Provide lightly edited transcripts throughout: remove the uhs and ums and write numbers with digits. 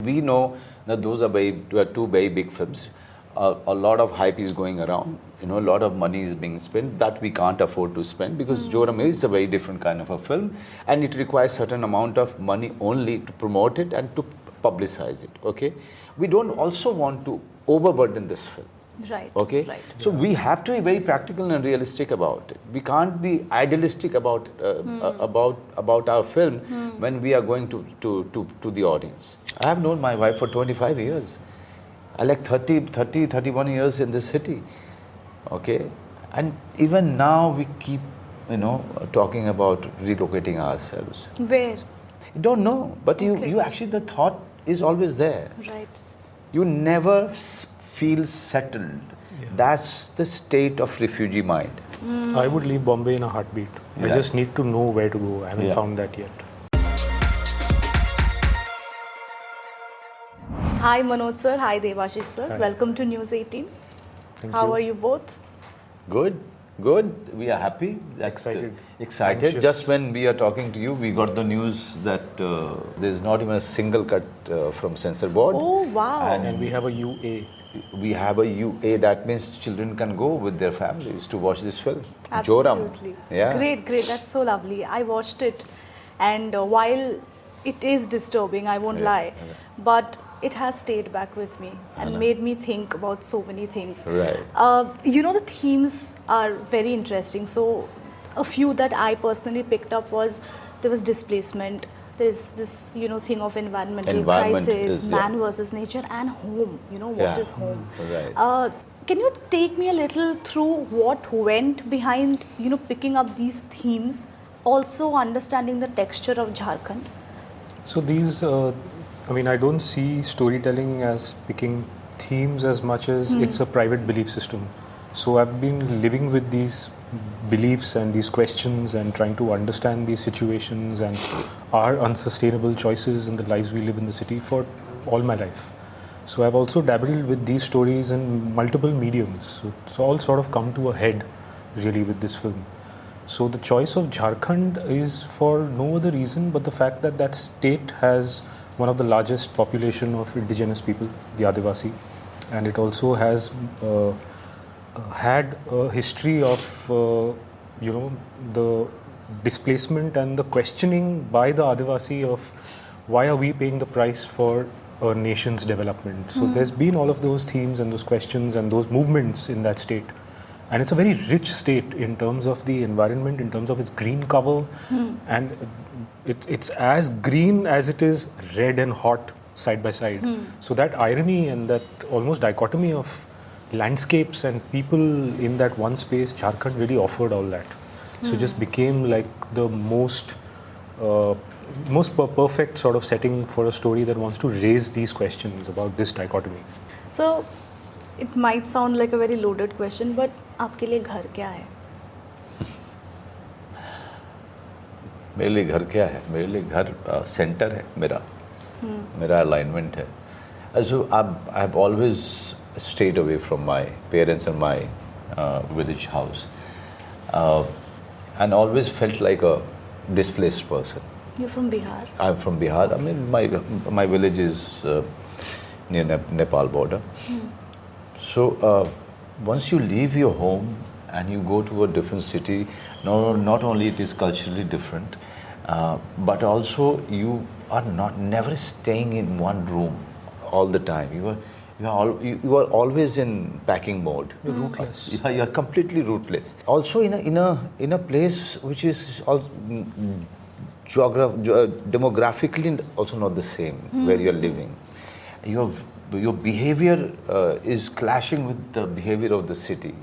We know that those are two very big films. A lot of hype is going around. A lot of money is being spent that we can't afford to spend because Joram is a very different kind of a film, and it requires certain amount of money only to promote it and to publicize it. Okay, we don't also want to overburden this film. Right. Okay. Right. So we have to be very practical and realistic about it. We can't be idealistic about our film when we are going to the audience. I have known my wife for 25 years. I like 31 years in this city. Okay. And even now we keep, talking about relocating ourselves. Where? You don't know, but you actually, the thought is always there. Right. You never feel settled. Yeah. That's the state of refugee mind. I would leave Bombay in a heartbeat. I just need to know where to go. I haven't found that yet. Hi Manoj sir, hi Devashish sir. Hi. Welcome to News 18. Thank How you. are you both? Good. We are happy. Excited. Excited. Just when we are talking to you, we got the news that there's not even a single cut from censor board. Oh wow. And we have a UA. We have a UA, that means children can go with their families to watch this film. Absolutely. Joram. Yeah. Great. That's so lovely. I watched it, and while it is disturbing, I won't lie, but it has stayed back with me and made me think about so many things. Right. The themes are very interesting. So a few that I personally picked up was there was displacement. There's this, thing of environmental crisis, man versus nature, and home. What is home? Right. Can you take me a little through what went behind, picking up these themes, also understanding the texture of Jharkhand? So these, I don't see storytelling as picking themes as much as it's a private belief system. So I've been living with these beliefs and these questions and trying to understand these situations and our unsustainable choices in the lives we live in the city for all my life. So I've also dabbled with these stories in multiple mediums. So it's all sort of come to a head really with this film. So the choice of Jharkhand is for no other reason but the fact that that state has one of the largest population of indigenous people, the Adivasi, and it also has had a history of the displacement and the questioning by the Adivasi of why are we paying the price for a nation's development. So there's been all of those themes and those questions and those movements in that state. And it's a very rich state in terms of the environment, in terms of its green cover, and it's as green as it is red and hot side by side. So that irony and that almost dichotomy of landscapes and people in that one space, Jharkhand really offered all that. So it just became like the most perfect sort of setting for a story that wants to raise these questions about this dichotomy. So it might sound like a very loaded question, but आपके लिए घर क्या है? मेरे लिए घर क्या है? मेरे लिए घर सेंटर है मेरा alignment है. So I've always stayed away from my parents and my village house, and always felt like a displaced person. You're from Bihar? I'm from Bihar. I mean, my village is near Nepal border. So once you leave your home and you go to a different city, not only it is culturally different, but also you are never staying in one room all the time. You are always in packing mode. You're rootless. You're completely rootless. Also in a place which is demographically also not the same where you're living. Your behavior is clashing with the behavior of the city.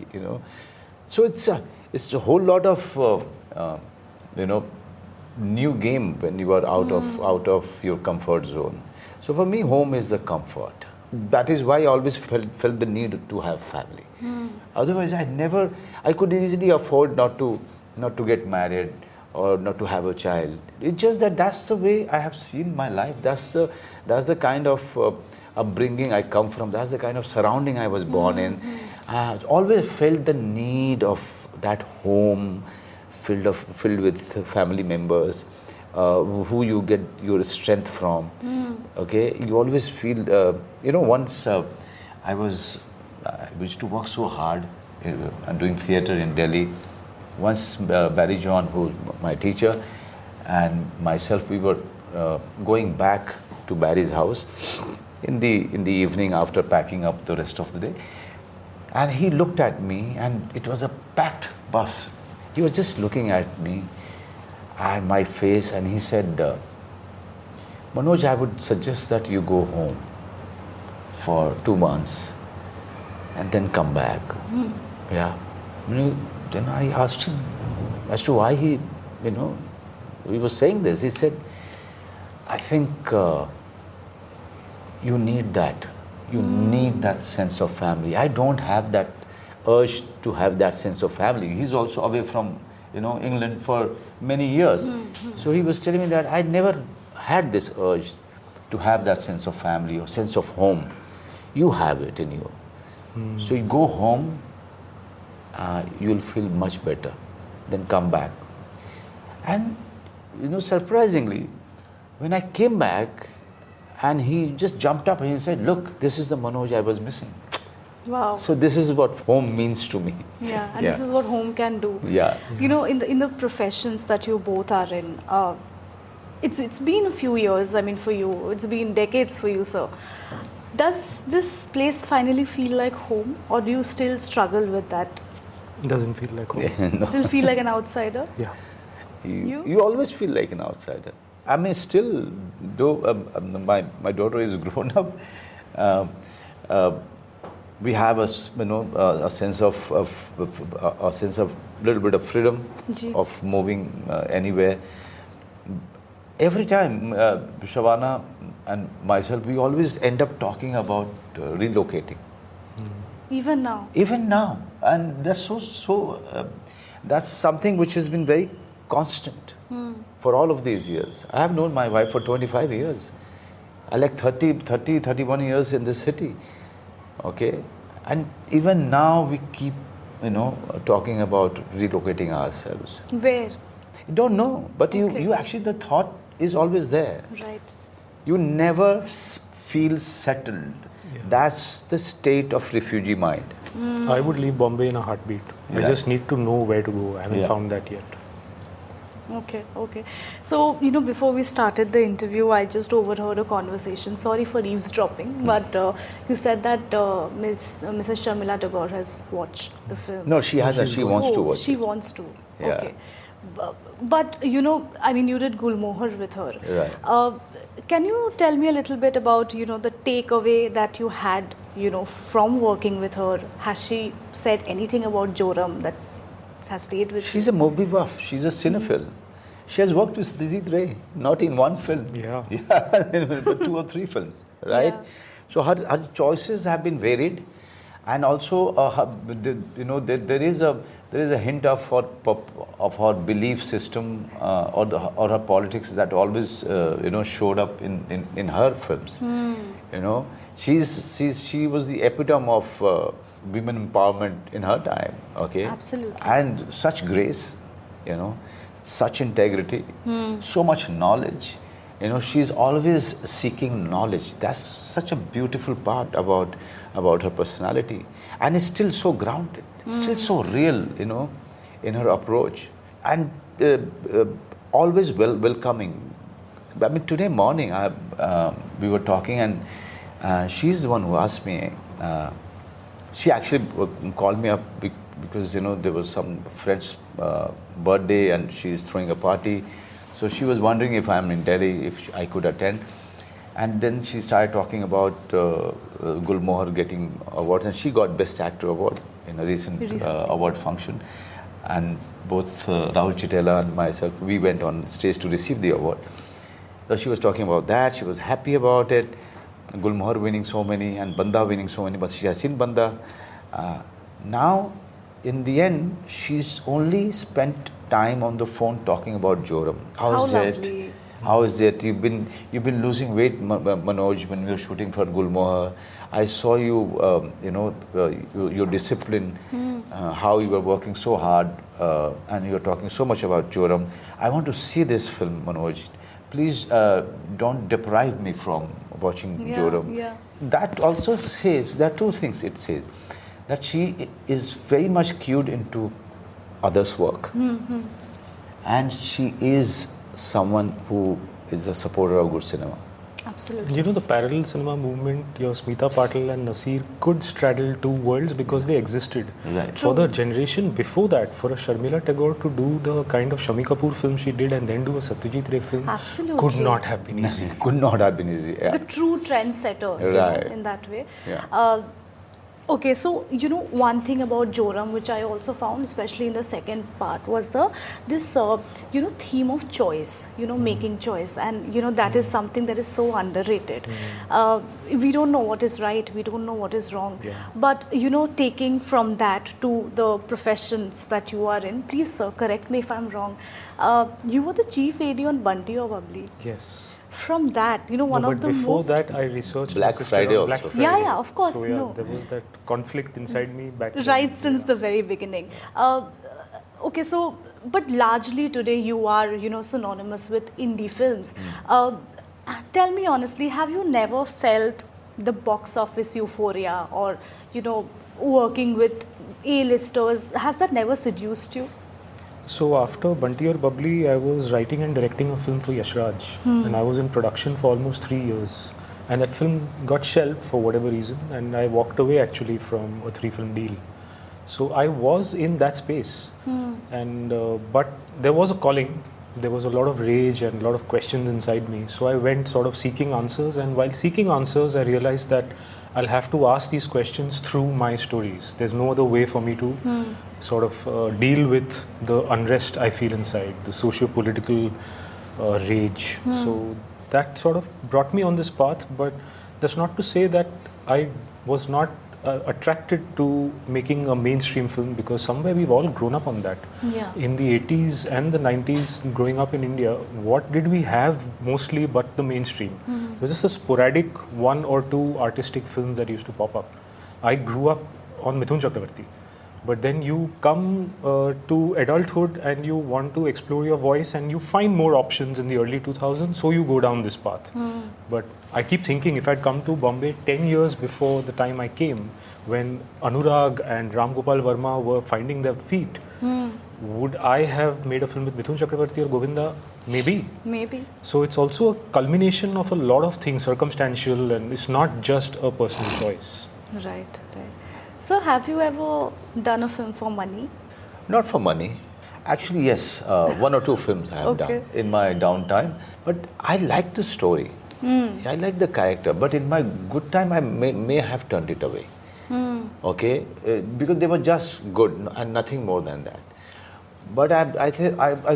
So it's a whole lot of new game when you are out of your comfort zone. So for me, home is the comfort. That is why I always felt the need to have family. Otherwise, I could easily afford not to get married or not to have a child. It's just that's the way I have seen my life. That's the kind of upbringing I come from. That's the kind of surrounding I was born in. I always felt the need of that home filled with family members. who you get your strength from. Okay, you always feel, once I used to work so hard and doing theatre in Delhi. Once Barry John, who's my teacher, and myself, we were going back to Barry's house in the evening after packing up the rest of the day. And he looked at me, and it was a packed bus. He was just looking at me and my face, and he said, Manoj, I would suggest that you go home for 2 months and then come back. Yeah. Then I asked him as to why he was saying this. He said, I think you need that. You need that sense of family. I don't have that urge to have that sense of family. He's also away from, England for many years. So he was telling me that I never had this urge to have that sense of family or sense of home. You have it in you. So you go home, you'll feel much better. Then come back. And, surprisingly, when I came back, and he just jumped up and he said, look, this is the Manoj I was missing. Wow. So this is what home means to me. Yeah, and this is what home can do. Yeah. In the professions that you both are in, it's been a few years, for you. It's been decades for you, sir. Does this place finally feel like home, or do you still struggle with that? It doesn't feel like home. No. Still feel like an outsider? Yeah. You always feel like an outsider. Still, though my daughter is grown up, we have a sense of little bit of freedom of moving anywhere. Every time, Shavana and myself, we always end up talking about relocating. Even now? Even now. And that's that's something which has been very constant for all of these years. I have known my wife for 25 years. I 31 years in this city. Okay? And even now we keep, talking about relocating ourselves. Where? You don't know, but you actually, the thought is always there. Right. You never feel settled. Yeah. That's the state of refugee mind. I would leave Bombay in a heartbeat. Yeah. I just need to know where to go. I haven't found that yet. Okay. So, before we started the interview, I just overheard a conversation. Sorry for eavesdropping, but you said that Mrs. Sharmila Tagore has watched the film. No, she hasn't. She wants to watch. She wants to. Yeah. Okay. But, you did Gulmohar with her. Right. Can you tell me a little bit about, the takeaway that you had, from working with her? Has she said anything about Joram that has stayed with you? She's a movie buff. She's a cinephile. She has worked with Dijit Ray, not in one film. Yeah. But 2 or 3 films, right? Yeah. So her choices have been varied, and also there is a hint of her belief system or her politics that always showed up in her films. She was the epitome of women empowerment in her time. Okay. Absolutely. And such grace, such integrity, so much knowledge. She's always seeking knowledge. That's such a beautiful part about her personality. And it's still so grounded, still so real, in her approach. And always welcoming. Today morning, we were talking, and she's the one who asked me, she actually called me up because, there was some friend's birthday and she's throwing a party. So she was wondering if I'm in Delhi, if I could attend. And then she started talking about Gulmohar getting awards, and she got Best Actor award in a recent award function. And both Rahul Chitela and myself, we went on stage to receive the award. So she was talking about that, she was happy about it. Gulmohar winning so many and Banda winning so many, but she has seen Banda. Now, in the end, she's only spent time on the phone talking about Joram. How is lovely. it? How is it? You've been losing weight, Manoj, when we were shooting for Gulmohar. I saw you, your discipline, how you were working so hard and you're talking so much about Joram. I want to see this film, Manoj. Please don't deprive me from watching Joram. Yeah. That also says, there are two things it says. That she is very much cued into others' work. And she is someone who is a supporter of good cinema. Absolutely. You know, the parallel cinema movement, your Smita Patil and Nasir could straddle two worlds because they existed. Right. For the generation before that, for a Sharmila Tagore to do the kind of Shami Kapoor film she did and then do a Satyajit Ray film could not have been easy. Could not have been easy. Yeah. The true trendsetter, you know, in that way. Yeah. Okay, so you know one thing about Joram, which I also found, especially in the second part, was this you know theme of choice, you know, making choice, and you know that is something that is so underrated. We don't know what is right, we don't know what is wrong, but you know, taking from that to the professions that you are in, please sir, correct me if I'm wrong. You were the chief AD on Bunty or Bubbly. Yes. From that, you know, one of the most... Before that, I researched... Black Friday also. Black Friday. Yeah, of course, so, no. There was that conflict inside me back then. Right, since the very beginning. Okay, so, but largely today you are, you know, synonymous with indie films. Tell me honestly, have you never felt the box office euphoria or, you know, working with A-listers? Has that never seduced you? So after Bunty or Bubbly, I was writing and directing a film for Yash Raj, and I was in production for almost 3 years. And that film got shelved for whatever reason, and I walked away actually from a 3-film deal. So I was in that space, and but there was a calling. There was a lot of rage and a lot of questions inside me. So I went sort of seeking answers, and while seeking answers, I realized that I'll have to ask these questions through my stories. There's no other way for me to sort of deal with the unrest I feel inside, the socio-political rage. So that sort of brought me on this path, but that's not to say that I was not attracted to making a mainstream film, because somewhere we've all grown up on that. Yeah. In the 80s and the 90s, growing up in India, what did we have mostly but the mainstream? It was just a sporadic 1 or 2 artistic films that used to pop up. I grew up on Mithun Chakravarti. But then you come to adulthood and you want to explore your voice and you find more options in the early 2000s, so you go down this path. But I keep thinking, if I'd come to Bombay 10 years before the time I came, when Anurag and Ram Gopal Verma were finding their feet, would I have made a film with Mithun Chakravarti or Govinda? Maybe. Maybe. So it's also a culmination of a lot of things, circumstantial, and it's not just a personal choice. Right, right. So have you ever done a film for money? Not for money. Actually, yes. 1 or 2 films I have done in my downtime. But I like the story. I like the character. But in my good time, I may have turned it away. Okay? Because they were just good and nothing more than that. But I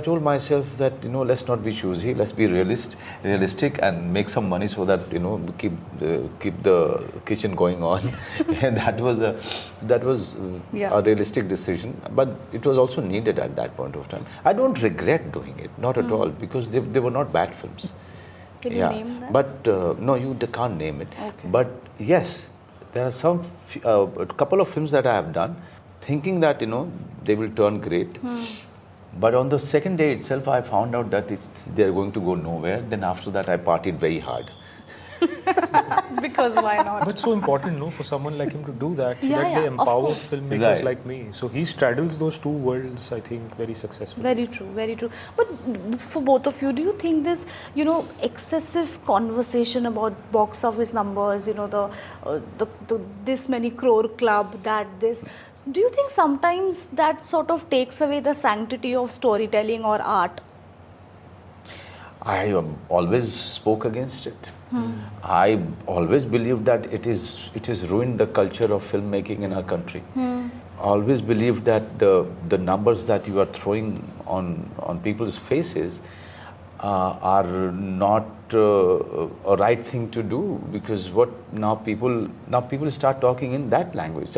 told myself that, you know, let's not be choosy. Let's be realistic and make some money so that, you know, keep the kitchen going on. And that was a realistic decision. But it was also needed at that point of time. I don't regret doing it, not at all, because they were not bad films. Can you name them? But no, you can't name it. Okay. But yes, there are a couple of films that I have done, thinking that, you know, they will turn great. But on the second day itself, I found out that they're going to go nowhere. Then after that, I partied very hard. Because why not? But it's so important, no, for someone like him to do that, so Yeah, that yeah, they of empower course. filmmakers like me. So he straddles those two worlds, I think, very successfully. Very true, very true. But for both of you, do you think this, you know, excessive conversation about box office numbers, you know, the this many crore club, do you think sometimes that sort of takes away the sanctity of storytelling or art? I always spoke against it. I always believed that it is ruined the culture of filmmaking in our country. I always believed that the numbers that you are throwing on people's faces are not a right thing to do, because now people start talking in that language.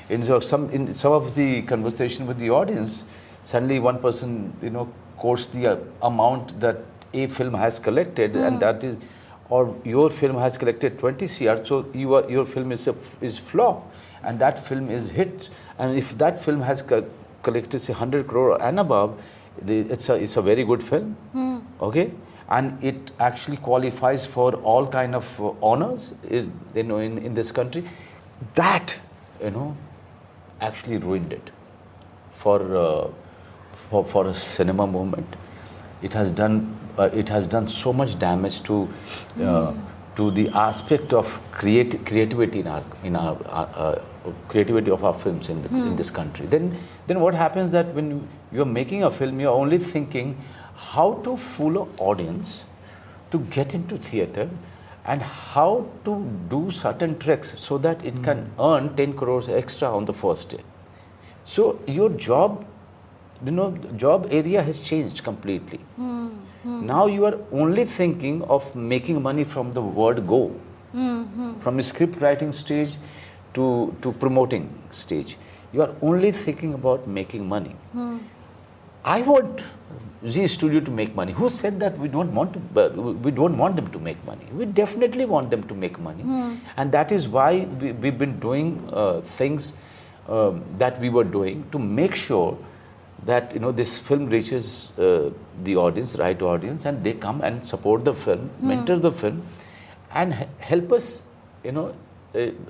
In some of the conversation with the audience, suddenly one person, you know, quotes the amount that a film has collected, and that is, or your film has collected 20 CR, so your film is flop, and that film is hit. And if that film has collected say 100 crore and above, it's a very good film. Okay, and it actually qualifies for all kind of honors, in this country. That, actually ruined it for a cinema movement. It has done so much damage to the aspect of creativity in our creativity of our films in this country. Then what happens that when you're making a film, you're only thinking how to fool an audience to get into theater, and how to do certain tricks so that it can earn 10 crores extra on the first day. So your job area has changed completely. Now you are only thinking of making money from the word go, from the script writing stage to promoting stage. You are only thinking about making money. I want Zee Studio to make money. Who said that we don't want them to make money? We definitely want them to make money, and that is why we've been doing things that we were doing to make sure that this film reaches the audience, right audience, and they come and support the film, mentor the film, and help us,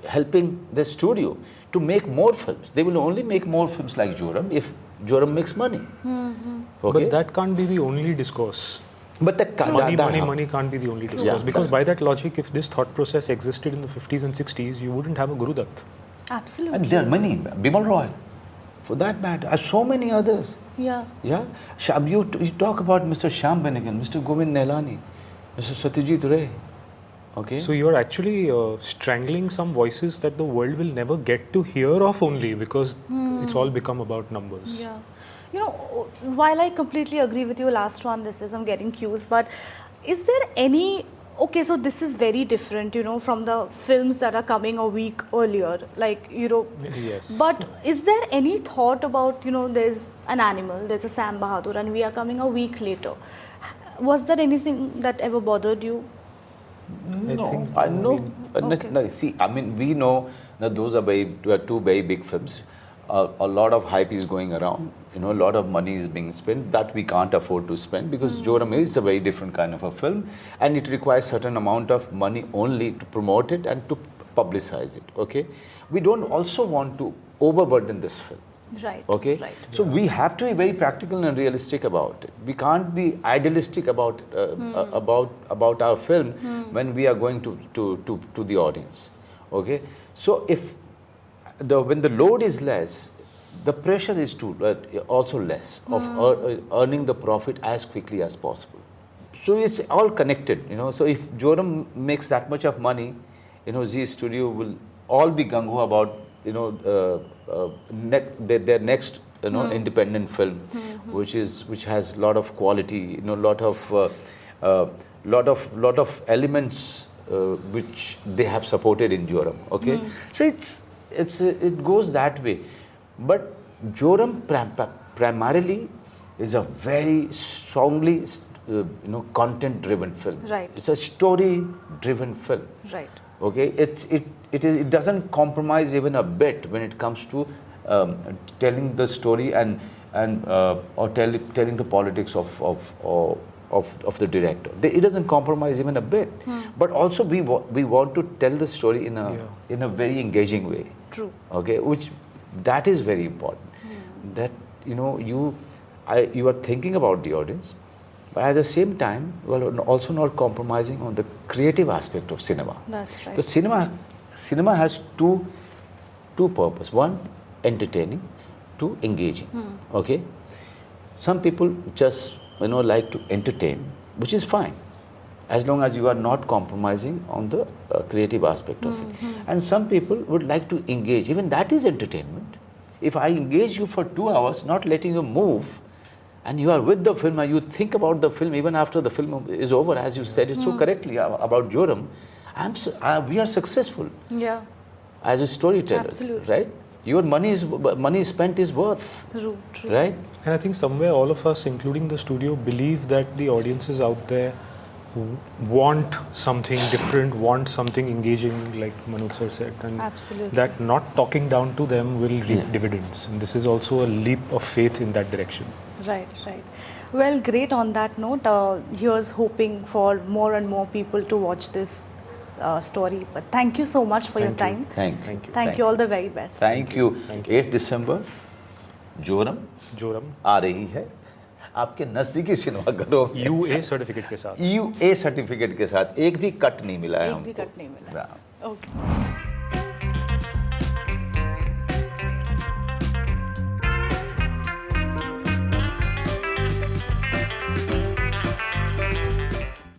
helping the studio to make more films. They will only make more films like Joram if Joram makes money. Okay? But that can't be the only discourse. But money can't be the only discourse. Because by that logic, if this thought process existed in the 50s and 60s, you wouldn't have a Guru Dutt. Absolutely. And there are many. Bimal Roy, for that matter, so many others. Yeah. Yeah. You talk about Mr. Shyam Benegan, Mr. Govind Nehlani, Mr. Satyajit Ray. Okay. So you're actually strangling some voices that the world will never get to hear of only because it's all become about numbers. Yeah. While I completely agree with you, last one, I'm getting cues, but is there any, so this is very different, from the films that are coming a week earlier, Yes. But is there any thought about, there's an animal, there's a Sam Bahadur, and we are coming a week later. Was there anything that ever bothered you? No, I know. Okay. See, we know that those are two very big films. A lot of hype is going around. A lot of money is being spent that we can't afford to spend because Joram is a very different kind of a film, and it requires certain amount of money only to promote it and to publicize it. Okay, we don't also want to overburden this film. Right. Okay. Right. So we have to be very practical and realistic about it. We can't be idealistic about our film when we are going to the audience. Okay. So when the load is less, the pressure is also less of earning the profit as quickly as possible. So it's all connected. So if Joram makes that much of money, Zee Studio will all be gung-ho about their next independent film, which has a lot of quality, lot of elements which they have supported in Joram. Okay, so it goes that way, but Joram primarily is a very strongly content-driven film. Right. It's a story-driven film. Right. Okay, it doesn't compromise even a bit when it comes to telling the story and or telling the politics of the director. It doesn't compromise even a bit. But also we want to tell the story in a very engaging way. True. Okay, that is very important. That you are thinking about the audience, but at the same time, also not compromising on the creative aspect of cinema. That's right. The cinema has two purposes. One, entertaining. Two, engaging. Okay. Some people just like to entertain, which is fine, as long as you are not compromising on the creative aspect of it. And some people would like to engage. Even that is entertainment. If I engage you for 2 hours, not letting you move, and you are with the film and you think about the film even after the film is over, as you said it so correctly about Joram, we are successful. Yeah. As a storyteller. Absolutely. Right? Your money spent is worth. True. Right? And I think somewhere all of us, including the studio, believe that the audiences out there want something different, want something engaging, like Manoj sir said, and Absolutely. that not talking down to them will reap dividends. And this is also a leap of faith in that direction. Right, right. Well, great. On that note, here's hoping for more and more people to watch this story. But thank you so much for your time. Thank you. Thank you. All the very best. Thank you. 8 दिसंबर जोरम आ रही है आपके नजदीकी सिनेमाघरों में UA certificate के साथ। UA certificate के साथ एक भी कट नहीं मिला है हमको। एक भी कट नहीं मिला। ओके।